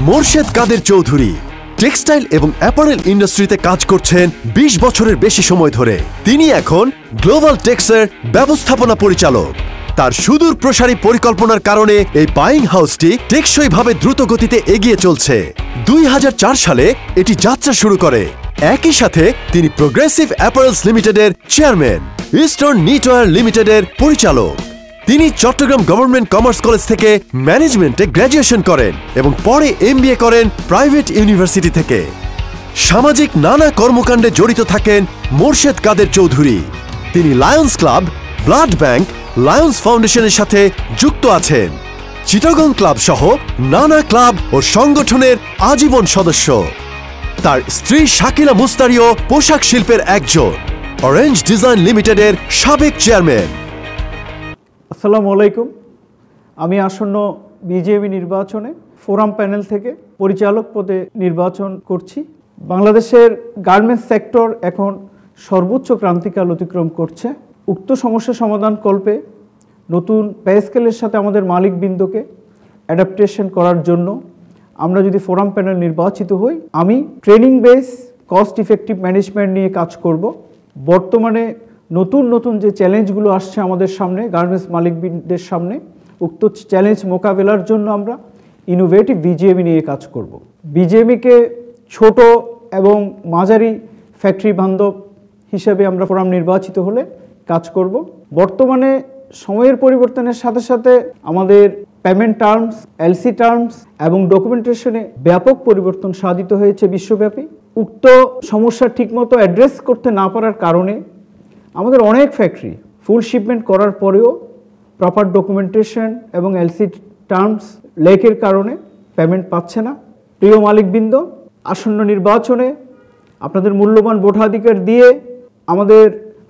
মোর্শেদ কাদের Chowdhury textile এবং apparel ইন্ডাস্ট্রিতে কাজ করছেন ২০ বছরের বেশি সময় ধরে। তিনি এখন গ্লোবাল টেক্সের ব্যবস্থাপনা পরিচালক। তার সুদূর প্রসারী পরিকল্পনার কারণে এই বাইং হাউসটি টেকসইভাবে দ্রুত গতিতে এগিয়ে চলছে। ২০০৪ সালে এটি যাত্রা শুরু করে। একই সাথে তিনি প্রোগ্রেসিভ অ্যাপারেলস লিমিটেডের চেয়ারম্যান, ইস্টার্ন নিটওয়্যার লিমিটেডের পরিচালক। তিনি চট্টগ্রাম গভর্নমেন্ট কমার্স কলেজ থেকে ম্যানেজমেন্টে গ্র্যাজুয়েশন করেন এবং পরে MBA করেন প্রাইভেট ইউনিভার্সিটি থেকে। সামাজিক নানা কর্মকাণ্ডে জড়িত থাকেন মোর্শেদ কাদের চৌধুরী। তিনি Lions club, blood bank, Lions ফাউন্ডেশনের সাথে যুক্ত আছেন। চিটাগং ক্লাব সহ নানা ক্লাব ও সংগঠনের আজীবন সদস্য। তার স্ত্রী শাকিলা মুস্তারিও পোশাক শিল্পের একজন, অরেঞ্জ ডিজাইন লিমিটেডের সাবেক চেয়ারম্যান। আসসালামু আলাইকুম। আমি আসন্ন বিজেপি নির্বাচনে ফোরাম প্যানেল থেকে পরিচালক পদে নির্বাচন করছি। বাংলাদেশের গার্মেন্টস সেক্টর এখন সর্বোচ্চ ক্রান্তিকাল অতিক্রম করছে। উক্ত সমস্যা সমাধান কল্পে নতুন পে স্কেলের সাথে আমাদের মালিকবৃন্দকে অ্যাডাপ্টেশন করার জন্য আমরা যদি ফোরাম প্যানেল নির্বাচিত হই, আমি training base cost effective management নিয়ে কাজ করব। বর্তমানে নতুন নতুন যে চ্যালেঞ্জগুলো আসছে আমাদের সামনে, গার্মেন্টস মালিকবৃন্দের সামনে, উক্ত চ্যালেঞ্জ মোকাবেলার জন্য আমরা ইনোভেটিভ বিজিএমই নিয়ে কাজ করব। বিজিএমইকে ছোট এবং মাঝারি ফ্যাক্টরি বান্ধব হিসেবে আমরা ফোরাম নির্বাচিত হলে কাজ করব। বর্তমানে সময়ের পরিবর্তনের সাথে সাথে আমাদের পেমেন্ট টার্মস, এলসি টার্মস এবং ডকুমেন্টেশনে ব্যাপক পরিবর্তন সাধিত হয়েছে বিশ্বব্যাপী। উক্ত সমস্যা ঠিকমতো অ্যাড্রেস করতে না পারার কারণে আমাদের অনেক ফ্যাক্টরি ফুল শিপমেন্ট করার পরেও প্রপার ডকুমেন্টেশন এবং এলসি টার্মস লেকের কারণে পেমেন্ট পাচ্ছে না। প্রিয় মালিকবৃন্দ, আসন্ন নির্বাচনে আপনাদের মূল্যবান ভোটাধিকার দিয়ে আমাদের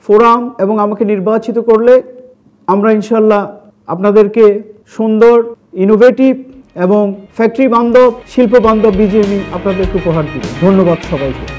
ফোরাম এবং আমাকে নির্বাচিত করলে আমরা ইনশাল্লাহ আপনাদেরকে সুন্দর, ইনোভেটিভ এবং ফ্যাক্টরি বান্ধব, শিল্প বান্ধব বিজিএমই আপনাদেরকে উপহার দিব। ধন্যবাদ সবাইকে।